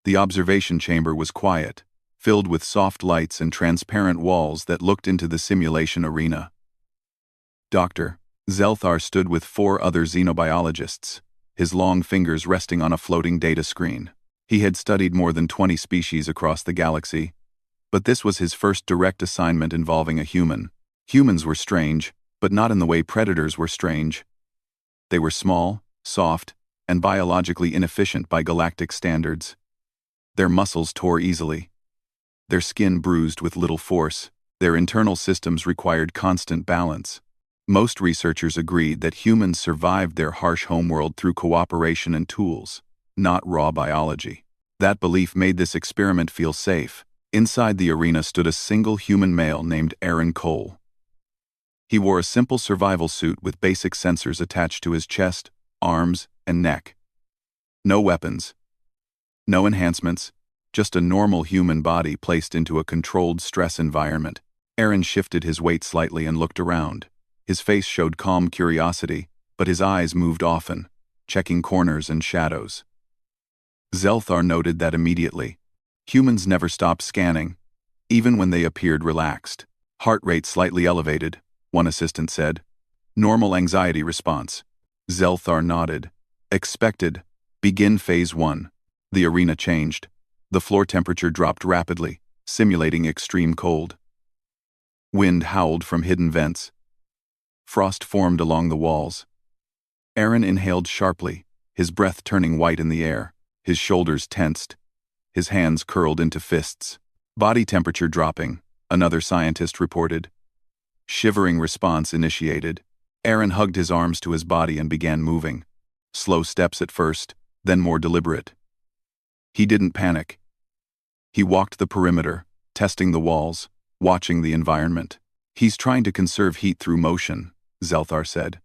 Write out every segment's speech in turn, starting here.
The observation chamber was quiet, filled with soft lights and transparent walls that looked into the simulation arena. Dr. Zelthar stood with 4 other xenobiologists, his long fingers resting on a floating data screen. He had studied more than 20 species across the galaxy, but this was his first direct assignment involving a human. Humans were strange, but not in the way predators were strange. They were small, soft, and biologically inefficient by galactic standards. Their muscles tore easily. Their skin bruised with little force. Their internal systems required constant balance. Most researchers agreed that humans survived their harsh homeworld through cooperation and tools, not raw biology. That belief made this experiment feel safe. Inside the arena stood a single human male named Aaron Cole. He wore a simple survival suit with basic sensors attached to his chest, arms, and neck. No weapons. No enhancements, just a normal human body placed into a controlled stress environment. Aaron shifted his weight slightly and looked around. His face showed calm curiosity, but his eyes moved often, checking corners and shadows. Zelthar noted that immediately. Humans never stopped scanning, even when they appeared relaxed. Heart rate slightly elevated, one assistant said. Normal anxiety response. Zelthar nodded. Expected. Begin phase 1. The arena changed. The floor temperature dropped rapidly, simulating extreme cold. Wind howled from hidden vents. Frost formed along the walls. Aaron inhaled sharply, his breath turning white in the air, his shoulders tensed, his hands curled into fists. Body temperature dropping, another scientist reported. Shivering response initiated. Aaron hugged his arms to his body and began moving. Slow steps at first, then more deliberate. He didn't panic. He walked the perimeter, testing the walls, watching the environment. He's trying to conserve heat through motion, Zelthar said.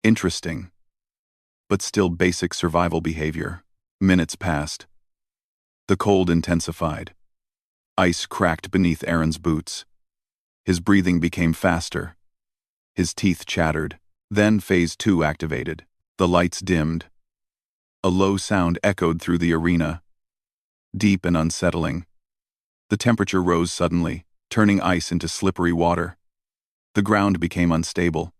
Interesting. But still basic survival behavior. Minutes passed. The cold intensified. Ice cracked beneath Aaron's boots. His breathing became faster. His teeth chattered. Then phase 2 activated. The lights dimmed. A low sound echoed through the arena, deep and unsettling. The temperature rose suddenly, turning ice into slippery water. The ground became unstable.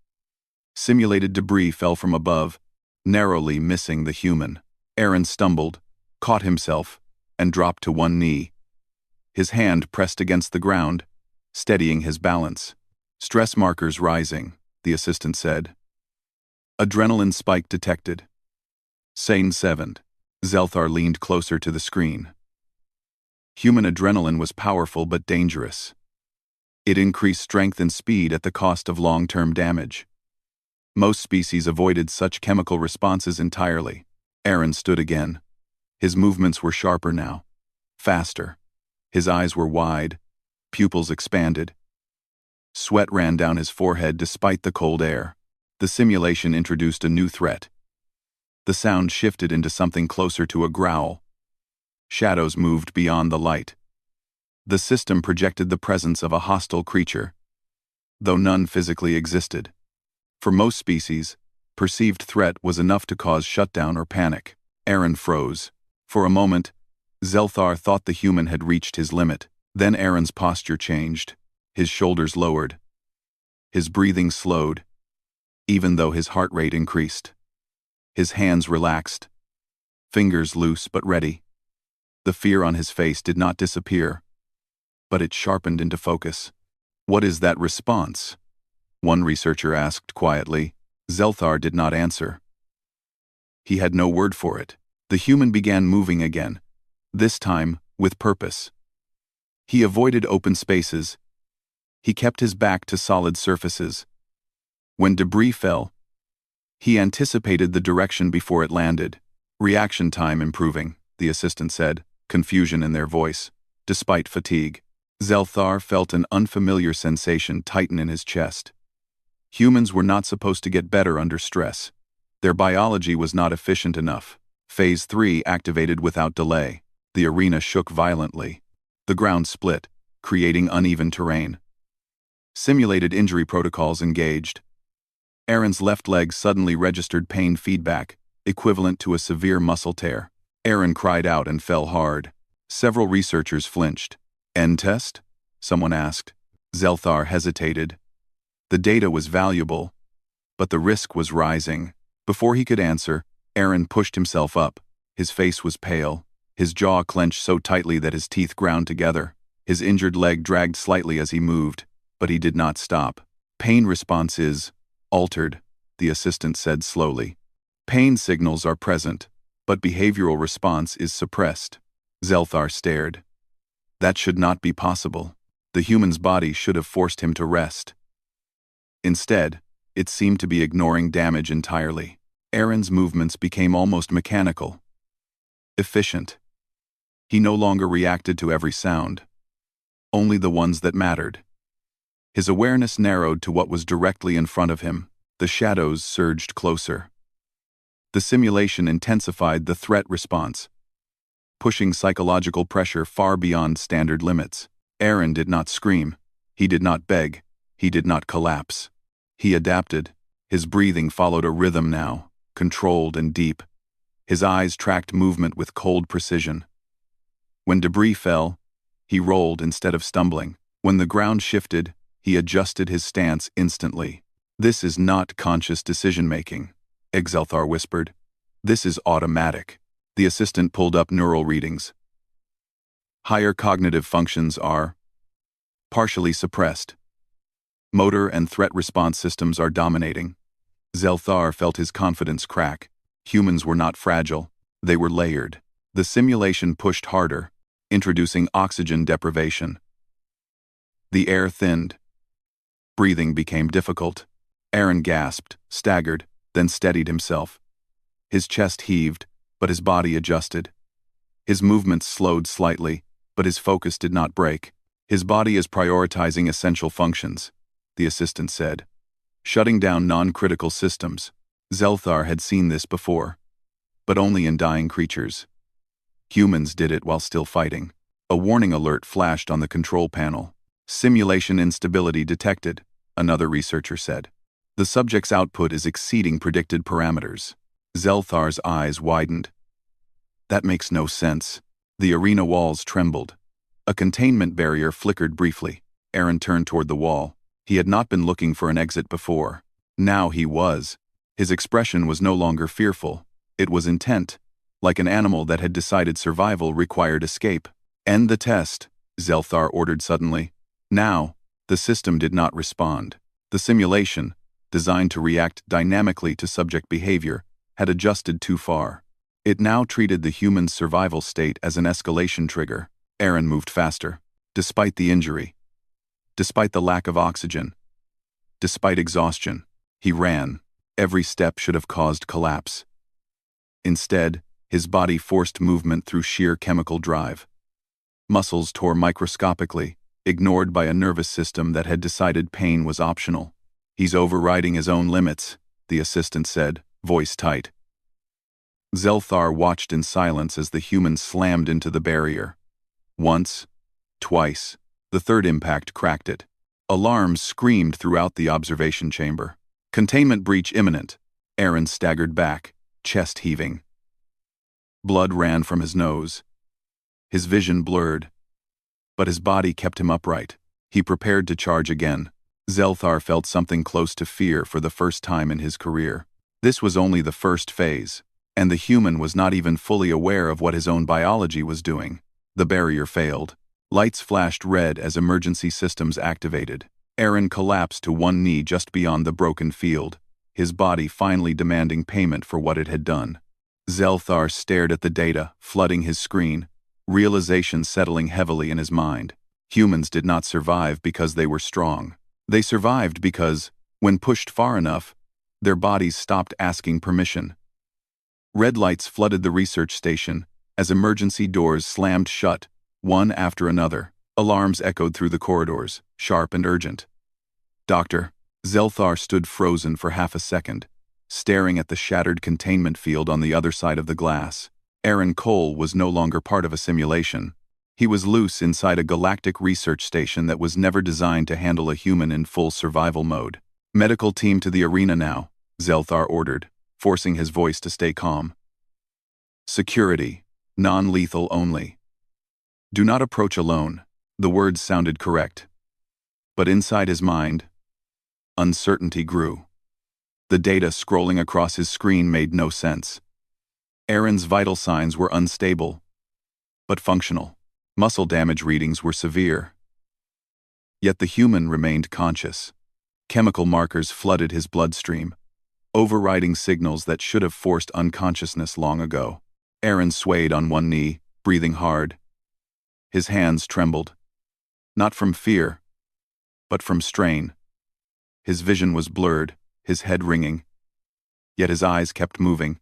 Simulated debris fell from above, narrowly missing the human. Aaron stumbled, caught himself, and dropped to one knee. His hand pressed against the ground, steadying his balance. Stress markers rising, the assistant said. Adrenaline spike detected. Sane 7. Zelthar leaned closer to the screen. Human adrenaline was powerful but dangerous. It increased strength and speed at the cost of long-term damage. Most species avoided such chemical responses entirely. Aaron stood again. His movements were sharper now. Faster. His eyes were wide, pupils expanded. Sweat ran down his forehead despite the cold air. The simulation introduced a new threat. The sound shifted into something closer to a growl. Shadows moved beyond the light. The system projected the presence of a hostile creature, though none physically existed. For most species, perceived threat was enough to cause shutdown or panic. Aaron froze. For a moment, Zelthar thought the human had reached his limit. Then Aaron's posture changed. His shoulders lowered. His breathing slowed, even though his heart rate increased. His hands relaxed, fingers loose but ready. The fear on his face did not disappear, but it sharpened into focus. What is that response? One researcher asked quietly. Zelthar did not answer. He had no word for it. The human began moving again, this time with purpose. He avoided open spaces. He kept his back to solid surfaces. When debris fell, he anticipated the direction before it landed. Reaction time improving, the assistant said, confusion in their voice. Despite fatigue, Zelthar felt an unfamiliar sensation tighten in his chest. Humans were not supposed to get better under stress. Their biology was not efficient enough. Phase 3 activated without delay. The arena shook violently. The ground split, creating uneven terrain. Simulated injury protocols engaged. Aaron's left leg suddenly registered pain feedback, equivalent to a severe muscle tear. Aaron cried out and fell hard. Several researchers flinched. End test? Someone asked. Zelthar hesitated. The data was valuable, but the risk was rising. Before he could answer, Aaron pushed himself up. His face was pale, his jaw clenched so tightly that his teeth ground together. His injured leg dragged slightly as he moved, but he did not stop. Pain response is altered, the assistant said slowly. Pain signals are present, but behavioral response is suppressed. Zelthar stared. That should not be possible. The human's body should have forced him to rest. Instead, it seemed to be ignoring damage entirely. Aaron's movements became almost mechanical. Efficient. He no longer reacted to every sound. Only the ones that mattered. His awareness narrowed to what was directly in front of him. The shadows surged closer. The simulation intensified the threat response, pushing psychological pressure far beyond standard limits. Aaron did not scream. He did not beg. He did not collapse. He adapted. His breathing followed a rhythm now, controlled and deep. His eyes tracked movement with cold precision. When debris fell, he rolled instead of stumbling. When the ground shifted, he adjusted his stance instantly. This is not conscious decision-making, Zelthar whispered. This is automatic. The assistant pulled up neural readings. Higher cognitive functions are partially suppressed. Motor and threat response systems are dominating. Zelthar felt his confidence crack. Humans were not fragile. They were layered. The simulation pushed harder, introducing oxygen deprivation. The air thinned. Breathing became difficult. Aaron gasped, staggered, then steadied himself. His chest heaved, but his body adjusted. His movements slowed slightly, but his focus did not break. His body is prioritizing essential functions, the assistant said, shutting down non-critical systems. Zelthar had seen this before, but only in dying creatures. Humans did it while still fighting. A warning alert flashed on the control panel. Simulation instability detected, another researcher said. The subject's output is exceeding predicted parameters. Zelthar's eyes widened. That makes no sense. The arena walls trembled. A containment barrier flickered briefly. Aaron turned toward the wall. He had not been looking for an exit before. Now he was. His expression was no longer fearful. It was intent, like an animal that had decided survival required escape. End the test, Zelthar ordered suddenly. Now, the system did not respond. The simulation, designed to react dynamically to subject behavior, had adjusted too far. It now treated the human's survival state as an escalation trigger. Aaron moved faster. Despite the injury, despite the lack of oxygen, despite exhaustion, he ran. Every step should have caused collapse. Instead, his body forced movement through sheer chemical drive. Muscles tore microscopically, ignored by a nervous system that had decided pain was optional. He's overriding his own limits, the assistant said, voice tight. Zelthar watched in silence as the human slammed into the barrier. Once, twice, the third impact cracked it. Alarms screamed throughout the observation chamber. Containment breach imminent. Aaron staggered back, chest heaving. Blood ran from his nose. His vision blurred, but his body kept him upright. He prepared to charge again. Zelthar felt something close to fear for the first time in his career. This was only the first phase, and the human was not even fully aware of what his own biology was doing. The barrier failed. Lights flashed red as emergency systems activated. Aaron collapsed to one knee just beyond the broken field, his body finally demanding payment for what it had done. Zelthar stared at the data, flooding his screen, realization settling heavily in his mind. Humans did not survive because they were strong. They survived because, when pushed far enough, their bodies stopped asking permission. Red lights flooded the research station as emergency doors slammed shut, one after another. Alarms echoed through the corridors, sharp and urgent. Doctor, Zelthar stood frozen for half a second, staring at the shattered containment field on the other side of the glass. Aaron Cole was no longer part of a simulation. He was loose inside a galactic research station that was never designed to handle a human in full survival mode. Medical team to the arena now, Zelthar ordered, forcing his voice to stay calm. Security, Non-lethal only. Do not approach alone. The words sounded correct. But inside his mind, uncertainty grew. The data scrolling across his screen made no sense. Aaron's vital signs were unstable, but functional. Muscle damage readings were severe. Yet the human remained conscious. Chemical markers flooded his bloodstream, overriding signals that should have forced unconsciousness long ago. Aaron swayed on one knee, breathing hard. His hands trembled. Not from fear, but from strain. His vision was blurred, his head ringing. Yet his eyes kept moving,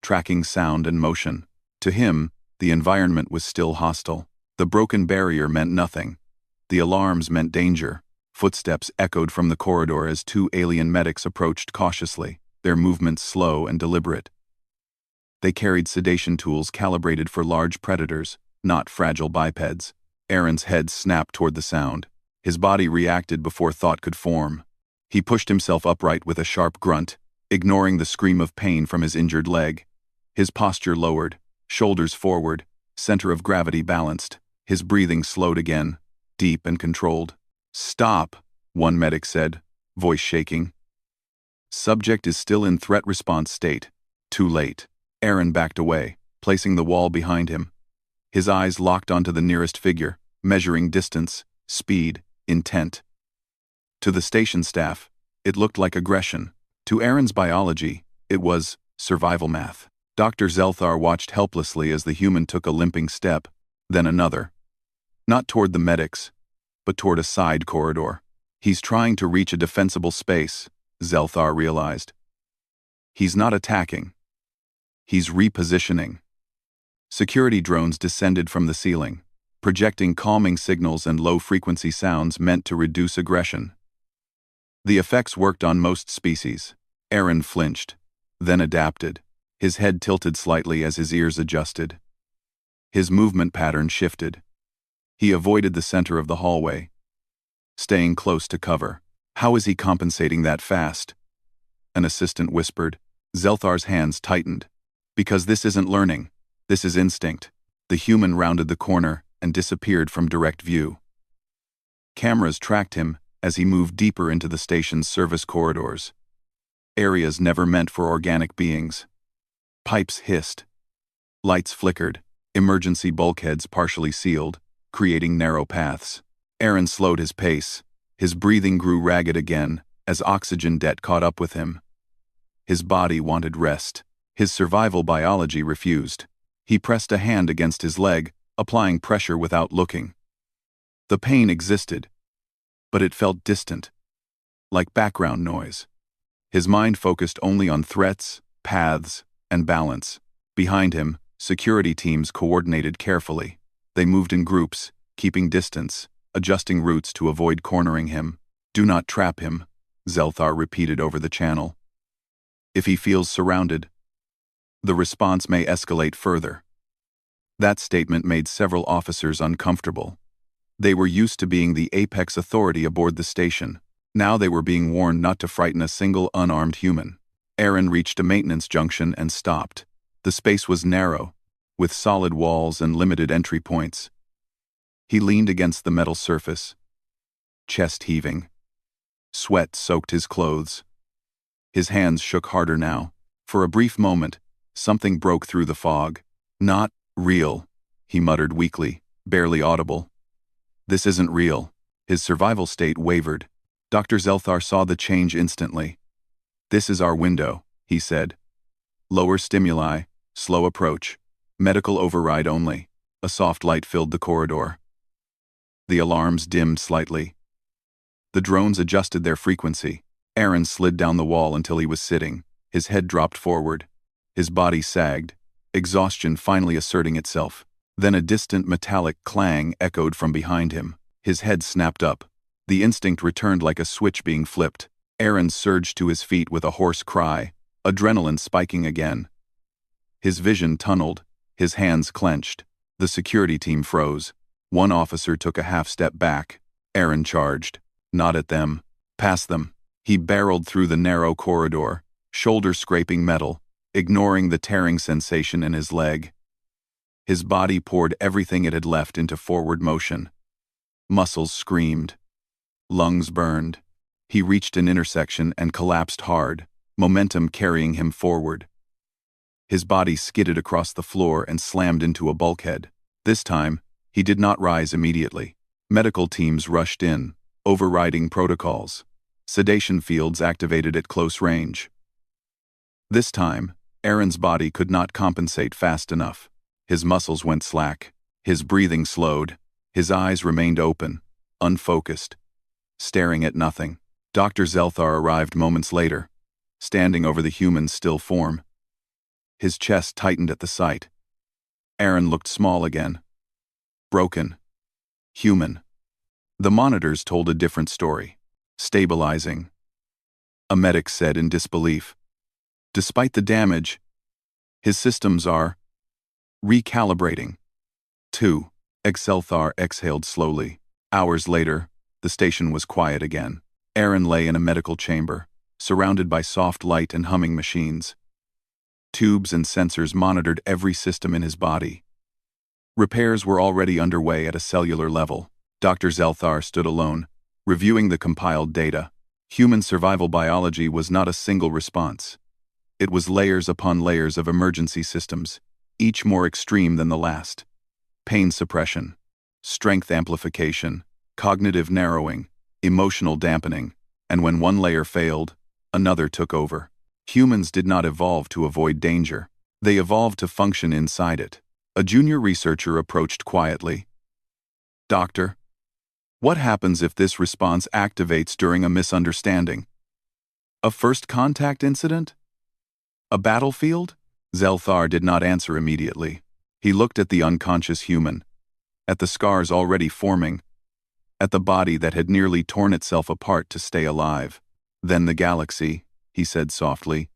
tracking sound and motion. To him, the environment was still hostile. The broken barrier meant nothing. The alarms meant danger. Footsteps echoed from the corridor as two alien medics approached cautiously, their movements slow and deliberate. They carried sedation tools calibrated for large predators, not fragile bipeds. Aaron's head snapped toward the sound. His body reacted before thought could form. He pushed himself upright with a sharp grunt, ignoring the scream of pain from his injured leg. His posture lowered, shoulders forward, center of gravity balanced. His breathing slowed again, deep and controlled. "Stop," one medic said, voice shaking. "Subject is still in threat response state." Too late. Aaron backed away, placing the wall behind him. His eyes locked onto the nearest figure, measuring distance, speed, intent. To the station staff, it looked like aggression. To Aaron's biology, it was survival math. Dr. Zelthar watched helplessly as the human took a limping step, then another. Not toward the medics, but toward a side corridor. He's trying to reach a defensible space, Zelthar realized. He's not attacking. He's repositioning. Security drones descended from the ceiling, projecting calming signals and low-frequency sounds meant to reduce aggression. The effects worked on most species. Aaron flinched, then adapted. His head tilted slightly as his ears adjusted. His movement pattern shifted. He avoided the center of the hallway, staying close to cover. How is he compensating that fast? An assistant whispered. Zelthar's hands tightened. Because this isn't learning. This is instinct. The human rounded the corner and disappeared from direct view. Cameras tracked him as he moved deeper into the station's service corridors. Areas never meant for organic beings. Pipes hissed. Lights flickered. Emergency bulkheads partially sealed, creating narrow paths. Aaron slowed his pace. His breathing grew ragged again as oxygen debt caught up with him. His body wanted rest. His survival biology refused. He pressed a hand against his leg, applying pressure without looking. The pain existed, but it felt distant, like background noise. His mind focused only on threats, paths, and balance. Behind him, security teams coordinated carefully. They moved in groups, keeping distance, adjusting routes to avoid cornering him. "Do not trap him," Zelthar repeated over the channel. "If he feels surrounded, the response may escalate further." That statement made several officers uncomfortable. They were used to being the apex authority aboard the station. Now they were being warned not to frighten a single unarmed human. Aaron reached a maintenance junction and stopped. The space was narrow, with solid walls and limited entry points. He leaned against the metal surface, chest heaving. Sweat soaked his clothes. His hands shook harder now. For a brief moment, something broke through the fog. "Not real," he muttered weakly, barely audible. "This isn't real." His survival state wavered. Dr. Zelthar saw the change instantly. "This is our window," he said. "Lower stimuli, slow approach, medical override only." A soft light filled the corridor. The alarms dimmed slightly. The drones adjusted their frequency. Aaron slid down the wall until he was sitting. His head dropped forward. His body sagged, exhaustion finally asserting itself. Then a distant metallic clang echoed from behind him. His head snapped up. The instinct returned like a switch being flipped. Aaron surged to his feet with a hoarse cry, adrenaline spiking again. His vision tunneled, his hands clenched. The security team froze. One officer took a half step back. Aaron charged. Not at them. Past them. He barreled through the narrow corridor, shoulder scraping metal, ignoring the tearing sensation in his leg. His body poured everything it had left into forward motion. Muscles screamed. Lungs burned. He reached an intersection and collapsed hard, momentum carrying him forward. His body skidded across the floor and slammed into a bulkhead. This time, he did not rise immediately. Medical teams rushed in, overriding protocols. Sedation fields activated at close range. This time, Aaron's body could not compensate fast enough. His muscles went slack. His breathing slowed. His eyes remained open, unfocused, staring at nothing. Dr. Zelthar arrived moments later, standing over the human's still form. His chest tightened at the sight. Aaron looked small again. Broken. Human. The monitors told a different story. Stabilizing. A medic said in disbelief. Despite the damage, his systems are recalibrating. 2. Zelthar exhaled slowly. Hours later, the station was quiet again. Aaron lay in a medical chamber, surrounded by soft light and humming machines. Tubes and sensors monitored every system in his body. Repairs were already underway at a cellular level. Dr. Zelthar stood alone, reviewing the compiled data. Human survival biology was not a single response. It was layers upon layers of emergency systems, each more extreme than the last. Pain suppression, strength amplification, cognitive narrowing, emotional dampening, and when one layer failed, another took over. Humans did not evolve to avoid danger. They evolved to function inside it. A junior researcher approached quietly. Doctor, what happens if this response activates during a misunderstanding? A first contact incident? A battlefield? Zelthar did not answer immediately. He looked at the unconscious human, at the scars already forming, at the body that had nearly torn itself apart to stay alive. Then the galaxy, he said softly,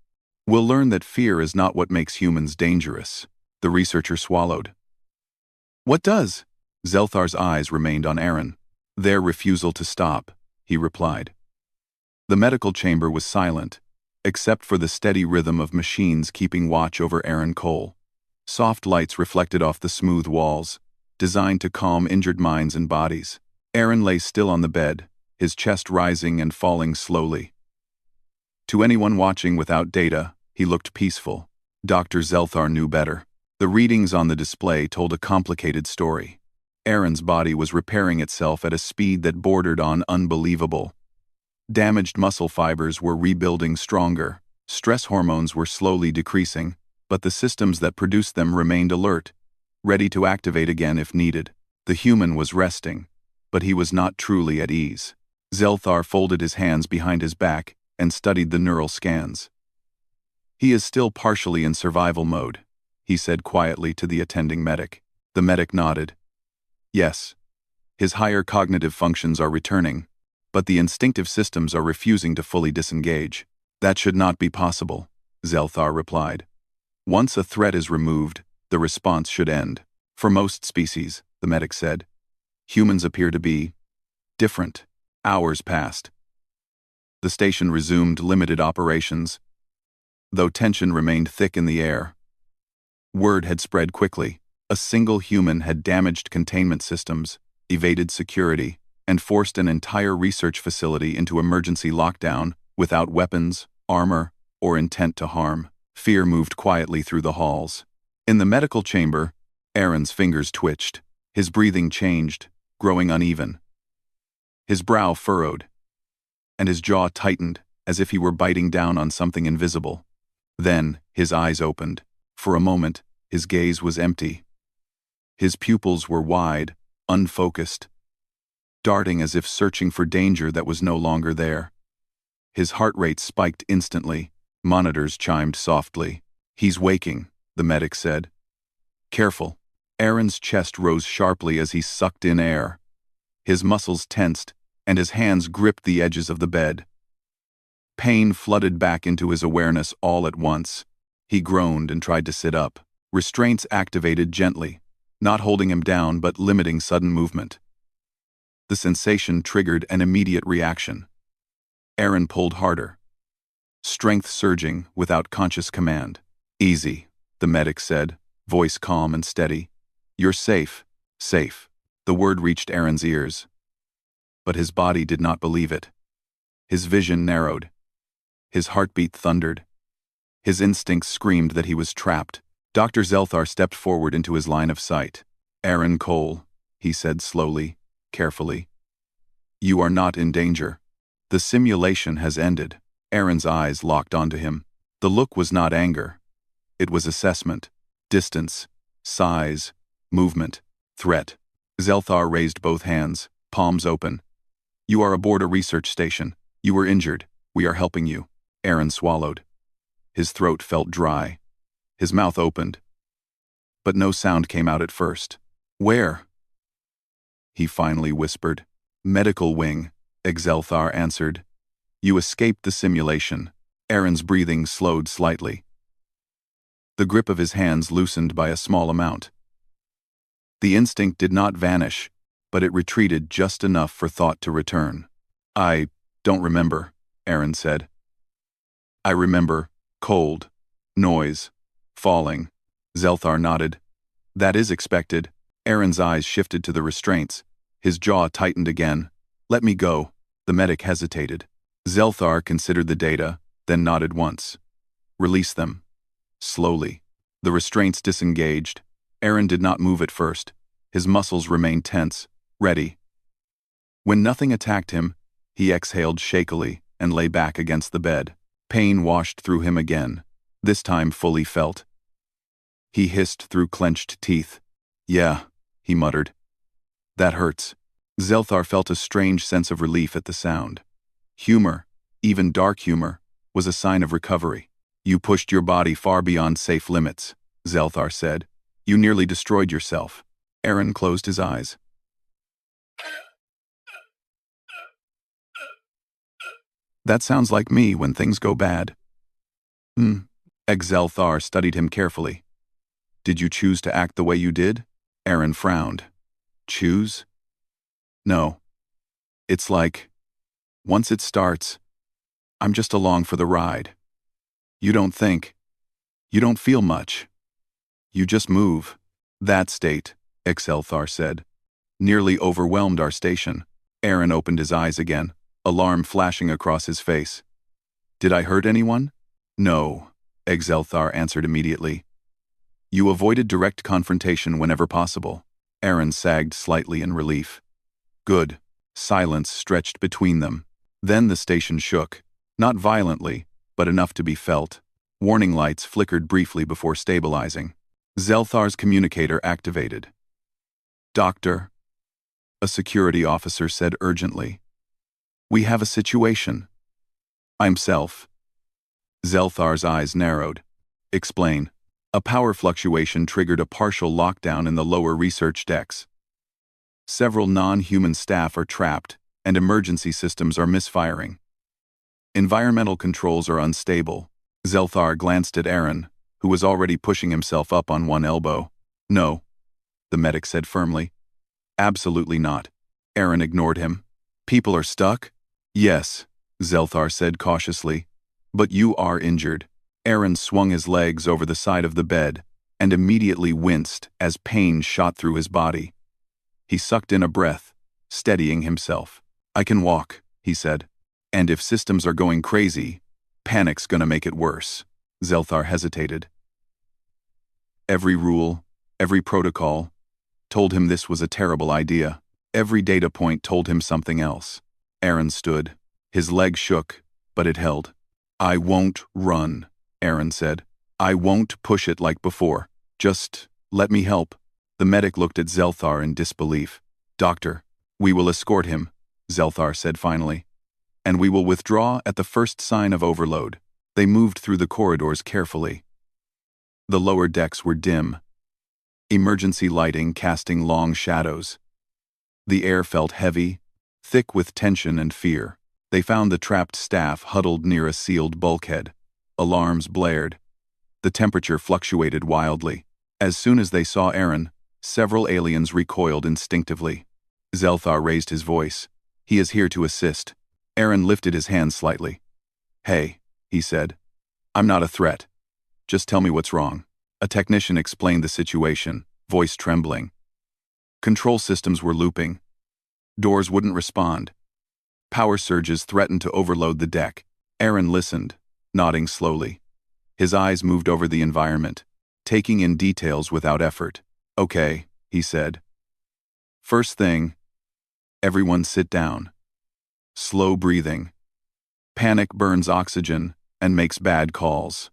will learn that fear is not what makes humans dangerous. The researcher swallowed. What does? Zelthar's eyes remained on Aaron. Their refusal to stop, he replied. The medical chamber was silent, except for the steady rhythm of machines keeping watch over Aaron Cole. Soft lights reflected off the smooth walls, designed to calm injured minds and bodies. Aaron lay still on the bed, his chest rising and falling slowly. To anyone watching without data, he looked peaceful. Dr. Zelthar knew better. The readings on the display told a complicated story. Aaron's body was repairing itself at a speed that bordered on unbelievable. Damaged muscle fibers were rebuilding stronger. Stress hormones were slowly decreasing, but the systems that produced them remained alert, ready to activate again if needed. The human was resting, but he was not truly at ease. Zelthar folded his hands behind his back and studied the neural scans. He is still partially in survival mode, he said quietly to the attending medic. The medic nodded. Yes, his higher cognitive functions are returning, but the instinctive systems are refusing to fully disengage. That should not be possible, Zelthar replied. Once a threat is removed, the response should end. For most species, the medic said. Humans appear to be different. Hours passed. The station resumed limited operations, though tension remained thick in the air. Word had spread quickly. A single human had damaged containment systems, evaded security, and forced an entire research facility into emergency lockdown without weapons, armor, or intent to harm. Fear moved quietly through the halls. In the medical chamber, Aaron's fingers twitched. His breathing changed, growing uneven. His brow furrowed, and his jaw tightened as if he were biting down on something invisible. Then, his eyes opened. For a moment, his gaze was empty. His pupils were wide, unfocused, darting as if searching for danger that was no longer there. His heart rate spiked instantly. Monitors chimed softly. He's waking, the medic said. Careful. Aaron's chest rose sharply as he sucked in air. His muscles tensed, and his hands gripped the edges of the bed. Pain flooded back into his awareness all at once. He groaned and tried to sit up. Restraints activated gently, not holding him down but limiting sudden movement. The sensation triggered an immediate reaction. Aaron pulled harder, strength surging without conscious command. Easy, the medic said, voice calm and steady. You're safe. Safe. The word reached Aaron's ears. But his body did not believe it. His vision narrowed. His heartbeat thundered. His instincts screamed that he was trapped. Dr. Zelthar stepped forward into his line of sight. Aaron Cole, he said slowly, carefully. You are not in danger. The simulation has ended. Aaron's eyes locked onto him. The look was not anger. It was assessment, distance, size, movement, threat. Zelthar raised both hands, palms open. You are aboard a research station. You were injured. We are helping you. Aaron swallowed. His throat felt dry. His mouth opened. But no sound came out at first. Where? He finally whispered. Medical wing, Zelthar answered. You escaped the simulation. Aaron's breathing slowed slightly. The grip of his hands loosened by a small amount. The instinct did not vanish, but it retreated just enough for thought to return. I don't remember, Aaron said. I remember cold, noise, falling. Zelthar nodded. That is expected. Aaron's eyes shifted to the restraints. His jaw tightened again. Let me go. The medic hesitated. Zelthar considered the data, then nodded once. Release them. Slowly. The restraints disengaged. Aaron did not move at first. His muscles remained tense, ready. When nothing attacked him, he exhaled shakily and lay back against the bed. Pain washed through him again, this time fully felt. He hissed through clenched teeth. Yeah, he muttered. That hurts. Zelthar felt a strange sense of relief at the sound. Humor, even dark humor, was a sign of recovery. You pushed your body far beyond safe limits, Zelthar said. You nearly destroyed yourself. Aaron closed his eyes. That sounds like me when things go bad. Zelthar studied him carefully. Did you choose to act the way you did? Aaron frowned. Choose? No. It's like, once it starts, I'm just along for the ride. You don't think. You don't feel much. You just move. That state, Zelthar said, nearly overwhelmed our station. Aaron opened his eyes again, alarm flashing across his face. Did I hurt anyone? No, Zelthar answered immediately. You avoided direct confrontation whenever possible. Aaron sagged slightly in relief. Good. Silence stretched between them. Then the station shook, not violently, but enough to be felt. Warning lights flickered briefly before stabilizing. Zelthar's communicator activated. Doctor, a security officer said urgently. We have a situation. I'm Self. Zelthar's eyes narrowed. Explain. A power fluctuation triggered a partial lockdown in the lower research decks. Several non-human staff are trapped, and emergency systems are misfiring. Environmental controls are unstable. Zelthar glanced at Aaron, who was already pushing himself up on one elbow. No, the medic said firmly. Absolutely not. Aaron ignored him. People are stuck? Yes, Zelthar said cautiously. But you are injured. Aaron swung his legs over the side of the bed and immediately winced as pain shot through his body. He sucked in a breath, steadying himself. I can walk, he said. And if systems are going crazy, panic's gonna make it worse. Zelthar hesitated. Every rule, every protocol, told him this was a terrible idea. Every data point told him something else. Aaron stood. His leg shook, but it held. I won't run, Aaron said. I won't push it like before. Just let me help. The medic looked at Zelthar in disbelief. Doctor, we will escort him, Zelthar said finally. And we will withdraw at the first sign of overload. They moved through the corridors carefully. The lower decks were dim, emergency lighting casting long shadows. The air felt heavy, thick with tension and fear. They found the trapped staff huddled near a sealed bulkhead. Alarms blared. The temperature fluctuated wildly. As soon as they saw Aaron, several aliens recoiled instinctively. Zelthar raised his voice. He is here to assist. Aaron lifted his hand slightly. Hey, he said. I'm not a threat. Just tell me what's wrong. A technician explained the situation, voice trembling. Control systems were looping. Doors wouldn't respond. Power surges threatened to overload the deck. Aaron listened, nodding slowly. His eyes moved over the environment, taking in details without effort. "Okay," he said. "First thing, everyone sit down. Slow breathing. Panic burns oxygen and makes bad calls."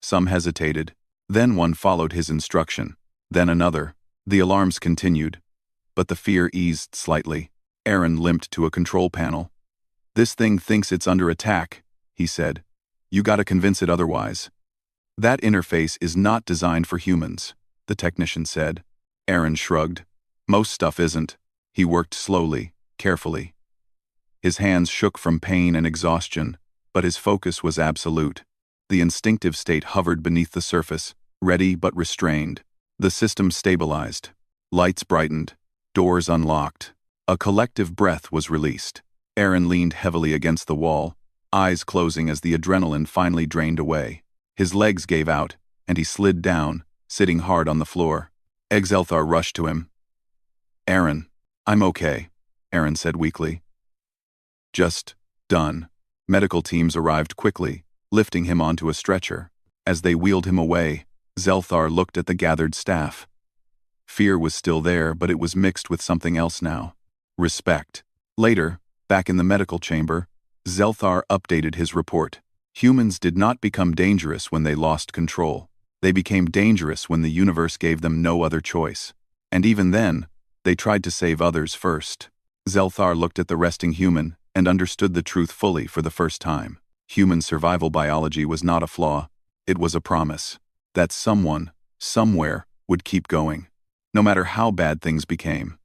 Some hesitated. Then one followed his instruction. Then another. The alarms continued, but the fear eased slightly. Aaron limped to a control panel. "This thing thinks it's under attack," he said. "You gotta convince it otherwise." "That interface is not designed for humans," the technician said. Aaron shrugged. "Most stuff isn't." He worked slowly, carefully. His hands shook from pain and exhaustion, but his focus was absolute. The instinctive state hovered beneath the surface, ready but restrained. The system stabilized. Lights brightened. Doors unlocked. A collective breath was released. Aaron leaned heavily against the wall, eyes closing as the adrenaline finally drained away. His legs gave out, and he slid down, sitting hard on the floor. Exelthar rushed to him. "Aaron, I'm okay," Aaron said weakly. "Just done." Medical teams arrived quickly, lifting him onto a stretcher. As they wheeled him away, Zelthar looked at the gathered staff. Fear was still there, but it was mixed with something else now. Respect. Later, back in the medical chamber, Zelthar updated his report. Humans did not become dangerous when they lost control. They became dangerous when the universe gave them no other choice. And even then, they tried to save others first. Zelthar looked at the resting human and understood the truth fully for the first time. Human survival biology was not a flaw. It was a promise that someone, somewhere, would keep going, no matter how bad things became.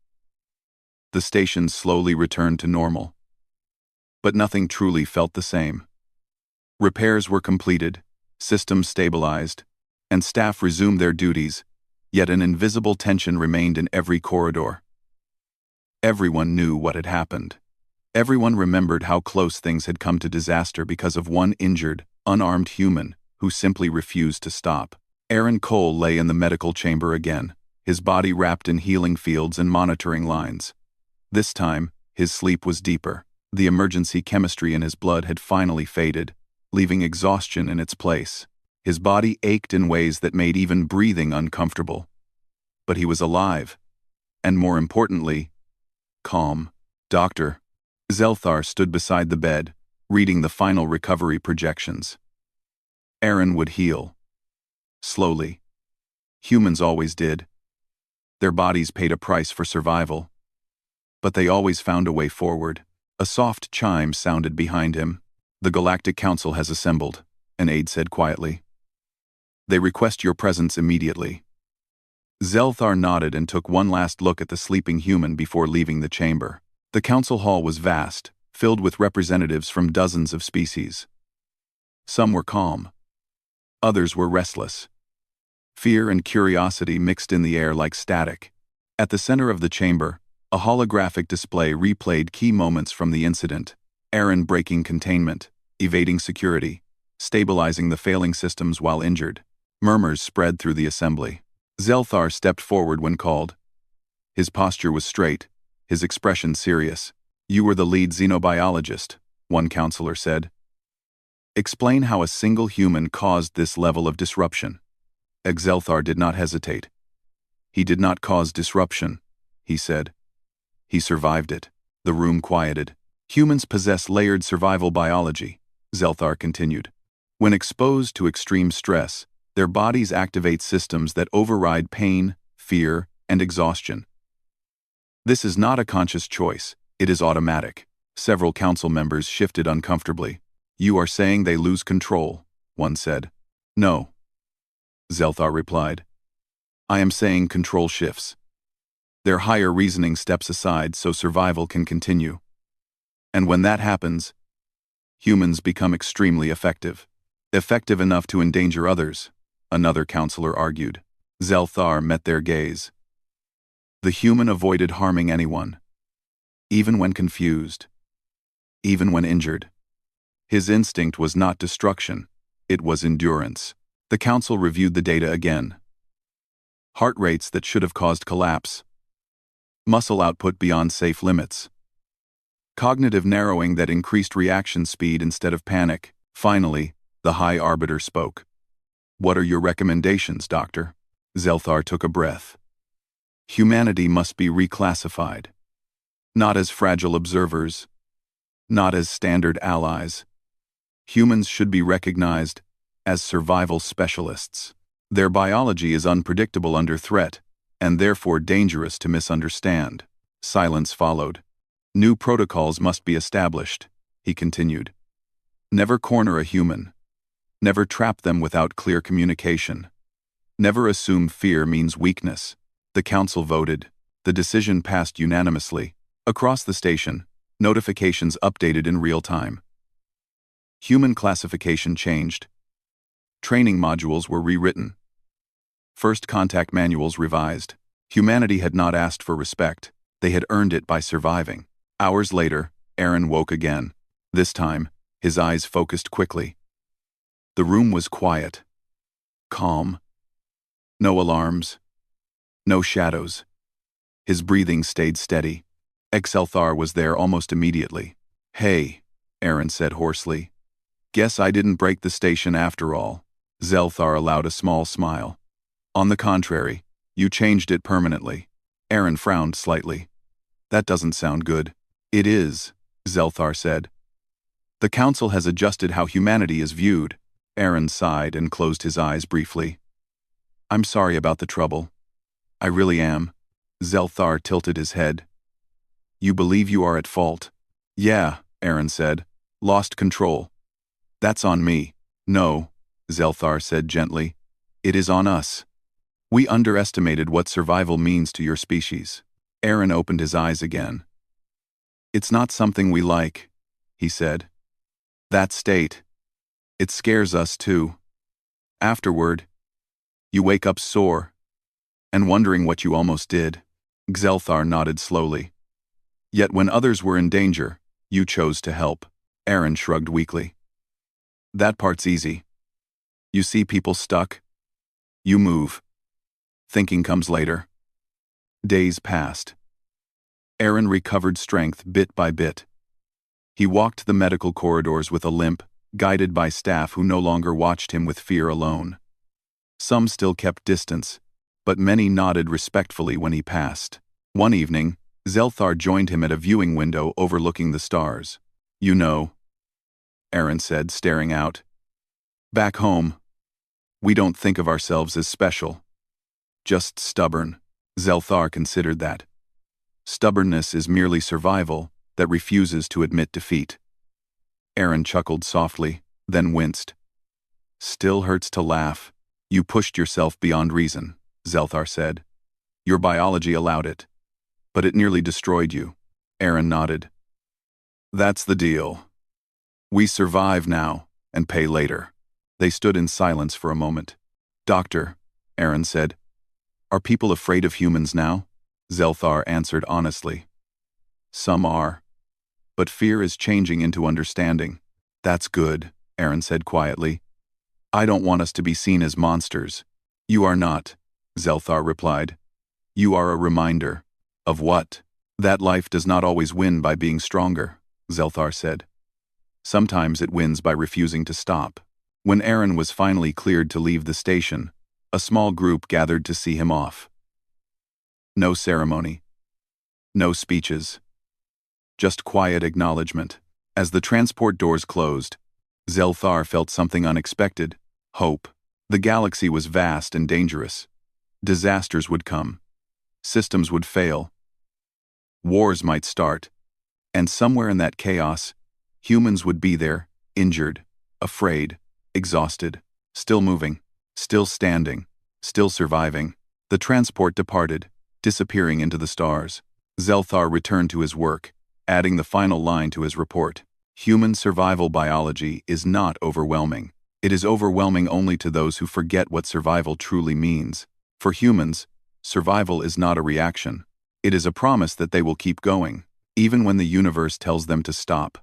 The station slowly returned to normal. But nothing truly felt the same. Repairs were completed, systems stabilized, and staff resumed their duties, yet an invisible tension remained in every corridor. Everyone knew what had happened. Everyone remembered how close things had come to disaster because of one injured, unarmed human who simply refused to stop. Aaron Cole lay in the medical chamber again, his body wrapped in healing fields and monitoring lines. This time, his sleep was deeper. The emergency chemistry in his blood had finally faded, leaving exhaustion in its place. His body ached in ways that made even breathing uncomfortable. But he was alive, and more importantly, calm. "Doctor." Zelthar stood beside the bed, reading the final recovery projections. Aaron would heal. Slowly. Humans always did. Their bodies paid a price for survival. But they always found a way forward. A soft chime sounded behind him. "The Galactic Council has assembled," an aide said quietly. "They request your presence immediately." Zelthar nodded and took one last look at the sleeping human before leaving the chamber. The council hall was vast, filled with representatives from dozens of species. Some were calm. Others were restless. Fear and curiosity mixed in the air like static. At the center of the chamber, a holographic display replayed key moments from the incident. Aaron breaking containment, evading security, stabilizing the failing systems while injured. Murmurs spread through the assembly. Zelthar stepped forward when called. His posture was straight, his expression serious. "You were the lead xenobiologist," one counselor said. "Explain how a single human caused this level of disruption." Exelthar did not hesitate. "He did not cause disruption," he said. "He survived it." The room quieted. "Humans possess layered survival biology," Zelthar continued. "When exposed to extreme stress, their bodies activate systems that override pain, fear, and exhaustion. This is not a conscious choice, it is automatic." Several council members shifted uncomfortably. "You are saying they lose control," one said. "No," Zelthar replied. "I am saying control shifts. Their higher reasoning steps aside so survival can continue. And when that happens, humans become extremely effective. Effective enough to endanger others," another counselor argued. Zelthar met their gaze. The human avoided harming anyone, even when confused, even when injured. His instinct was not destruction, it was endurance. The council reviewed the data again. Heart rates that should have caused collapse. Muscle output beyond safe limits. Cognitive narrowing that increased reaction speed instead of panic. Finally, the High Arbiter spoke. "What are your recommendations, Doctor?" Zelthar took a breath. "Humanity must be reclassified. Not as fragile observers. Not as standard allies. Humans should be recognized as survival specialists. Their biology is unpredictable under threat, and therefore dangerous to misunderstand." Silence followed. "New protocols must be established," he continued. "Never corner a human. Never trap them without clear communication. Never assume fear means weakness." The council voted. The decision passed unanimously. Across the station, notifications updated in real time. Human classification changed. Training modules were rewritten. First contact manuals revised. Humanity had not asked for respect. They had earned it by surviving. Hours later, Aaron woke again. This time, his eyes focused quickly. The room was quiet. Calm. No alarms. No shadows. His breathing stayed steady. Zelthar was there almost immediately. "Hey," Aaron said hoarsely. "Guess I didn't break the station after all." Zelthar allowed a small smile. "On the contrary, you changed it permanently." Aaron frowned slightly. "That doesn't sound good." "It is," Zelthar said. "The council has adjusted how humanity is viewed." Aaron sighed and closed his eyes briefly. "I'm sorry about the trouble. I really am." Zelthar tilted his head. "You believe you are at fault?" "Yeah," Aaron said. "Lost control." "That's on me." "No," Zelthar said gently. "It is on us. We underestimated what survival means to your species." Aaron opened his eyes again. "It's not something we like," he said. "That state. It scares us too. Afterward, you wake up sore and wondering what you almost did." Zelthar nodded slowly. "Yet when others were in danger, you chose to help." Aaron shrugged weakly. "That part's easy. You see people stuck. You move. Thinking comes later." Days passed. Aaron recovered strength bit by bit. He walked the medical corridors with a limp, guided by staff who no longer watched him with fear alone. Some still kept distance, but many nodded respectfully when he passed. One evening, Zelthar joined him at a viewing window overlooking the stars. "You know," Aaron said, staring out. "Back home, we don't think of ourselves as special. Just stubborn." Zelthar considered that. Stubbornness is merely survival that refuses to admit defeat. Aaron chuckled softly, then winced. "Still hurts to laugh. You pushed yourself beyond reason," Zelthar said. "Your biology allowed it. But it nearly destroyed you." Aaron nodded. "That's the deal. We survive now and pay later." They stood in silence for a moment. "Doctor," Aaron said, "are people afraid of humans now?" Zelthar answered honestly. "Some are. But fear is changing into understanding." "That's good," Aaron said quietly. "I don't want us to be seen as monsters." "You are not," Zelthar replied. "You are a reminder." "Of what?" "That life does not always win by being stronger," Zelthar said. "Sometimes it wins by refusing to stop." When Aaron was finally cleared to leave the station, a small group gathered to see him off. No ceremony. No speeches. Just quiet acknowledgement. As the transport doors closed, Zelthar felt something unexpected: hope. The galaxy was vast and dangerous. Disasters would come. Systems would fail. Wars might start. And somewhere in that chaos, humans would be there, injured, afraid, exhausted, still moving, still standing, still surviving. The transport departed, disappearing into the stars. Zelthar returned to his work, adding the final line to his report. Human survival biology is not overwhelming. It is overwhelming only to those who forget what survival truly means. For humans, survival is not a reaction. It is a promise that they will keep going, even when the universe tells them to stop.